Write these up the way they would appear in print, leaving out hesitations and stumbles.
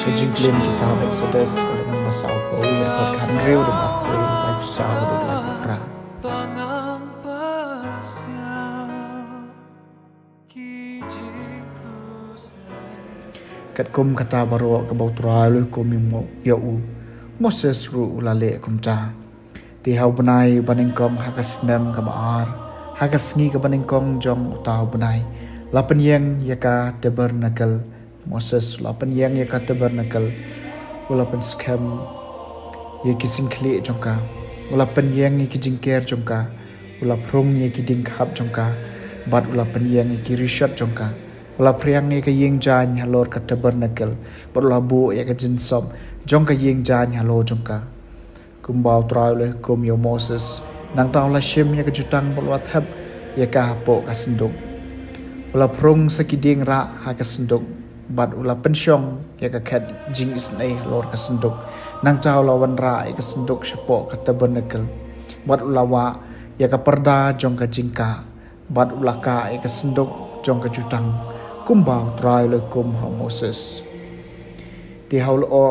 Sejengklin kitab Exodus dengan masa apa berkatkan real dan apa lifestyle dan belakang kat kum kata baru ke bau trai kum mimo yau Moses ru lale kum ta ti hau benai baningkong hakas nem ka baar hakas ngi ka baningkong jong utau benai lapen yang yaka tabernacle Moses lapen yang yaka tabernacle ulapen scam yaki singkli jongka ulapen yang yaki jingker jongka ulaprung yaki dingkhap jongka bat ulapen yang yaki rishat jongka ula priang ye ka yeng jan halor ka tabernacle ula bu ye ka jinsom jong ka yeng jan halo jong ka kumbau trai le kum yo Moses nang taw la shim ye ka jutang bolwa thap ye ka hapo ka senduk ula prung sakiding ra ha ka senduk bat ula pensyong ye ka khat jing isnai halor ka senduk nang taw la wan ra ye ka senduk shapo ka tabernacle bat ula wa ye ka perda jong ka jingka bat ula ka ye ka senduk jong ka jutang kumbau trai le kum ha Moses ti haul o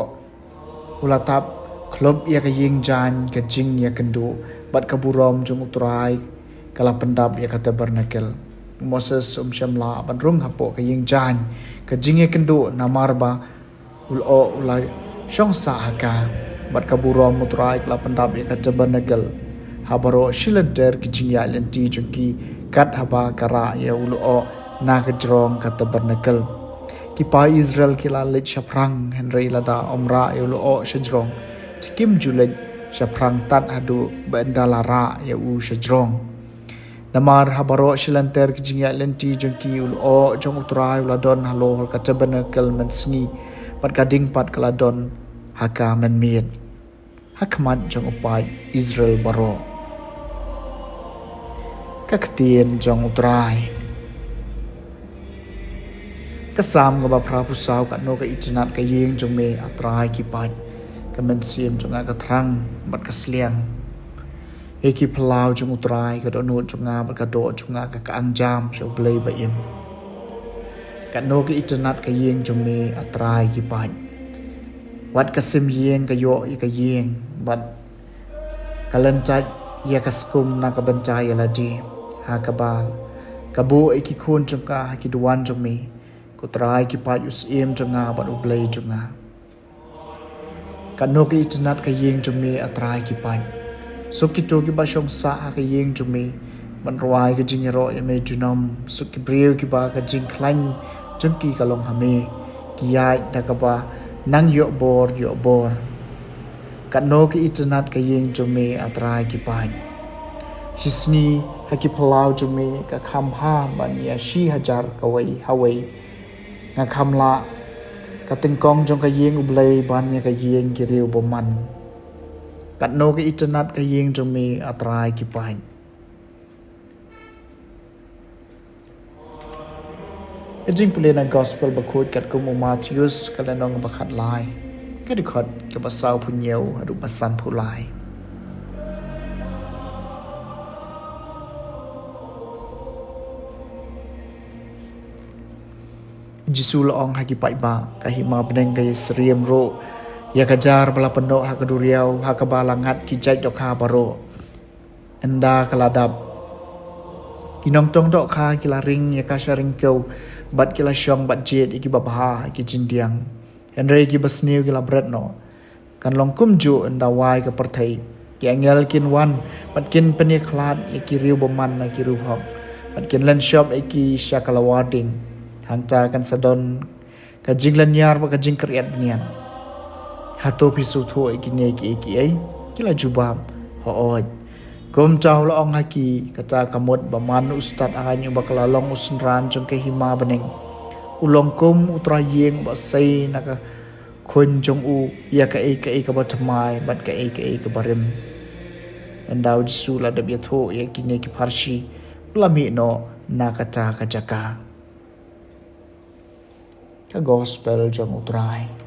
ulatap klub ya ka yeng jan ka jing ya kendu bat ka burom jong utrai kala pendap ya ka tabernacle Moses shamla ban rung hapo ka yeng jan ka jing ya kendu namar ba ul o ulai shong sa haka bat ka burom utrai kala pendap ya ka tabernacle habaro shilenter ki jing ya lenti jongki kat haba kara ya ul o na ka drong ka tabernacle ki pa Israel kila lit shaprang henry lada omra yulo o shajrong tikim julet shaprang tat hadu bandala ra ya u shajrong namar habaro shilanter ki jingya lenti jongki yulo o jong utrai ladon halo ka tabernacle men sngi pat kading pat kaladon haka men miet hakmat jong upai Israel baro kaktien jong utrai kasam ga bapra pusau kat no ka itnat ka yeng jong me atrai ki pai ka men sim jong ka thrang bat ka sliang e ki plau jong utrai ka do no jong bat ka do jong ka angjam so blei ba im kat no ka itnat ka yeng jong me atrai ki pai wat ka sim yeng ka yo ka yeng bat kalentai ya ka skum na ka bancai la di ha ka bal ka bo e ki khun jong ka ki duan jong me ko try ki pa us em jonga ba u blay jonga kanno ki itnat ka yeng jome atrai ki pa so ki to ki ba shom sa ka yeng jome ban rwai ka jing ro ya me junom so ki breu ki ba ka jing klan jong ki ka long hame ki yai ta ka ba nang yo bor kanno ki itnat ka yeng jome atrai ki pa hisni ha ki phalau jome ka kham ha ban ya shi hajar ka wai hawai nga khamla ka tingkong jong ka yeng ublei ban ya ka yeng ki riu boman kat no ka itnat ka yeng jong me atrai ki pain ejing pule na gospel bakut kat kum Matthews kala nong bakhat lai ka dikhot ka basau punyeu adu pasan phulai Jisul ong haki pai ba kahima beneng kay sriem ro ya kajar bala peno ha kaduriau ha kabalangat ki jai dok ha baro enda kaladap kinong tong dok ha kilaring ya ka sharing keu bat kila shong bat jet iki babha ki jindiang henry ki basniu kila bretno kan long kumju enda wai ka perthai ki angel kin wan bat kin peni khlad iki riu boman na ki ru hok bat kin len shop iki shakalawading hanta kan sadon ka jinglan yar ba ka jing kriat bnian hato pisu tho ikine ki ai kila jubam ho oj gom chaw la ong haki kata kamot ba man ustad ahanyu ba kala long usnran jong ke hima beneng ulong kum utrayeng ba sei na ka khun jong u ya ka e ka ba thamai bat ka e ka barim endau jisu la da bi tho ya kine ki parshi lami no na kata ka jaka ka gospel jong utrai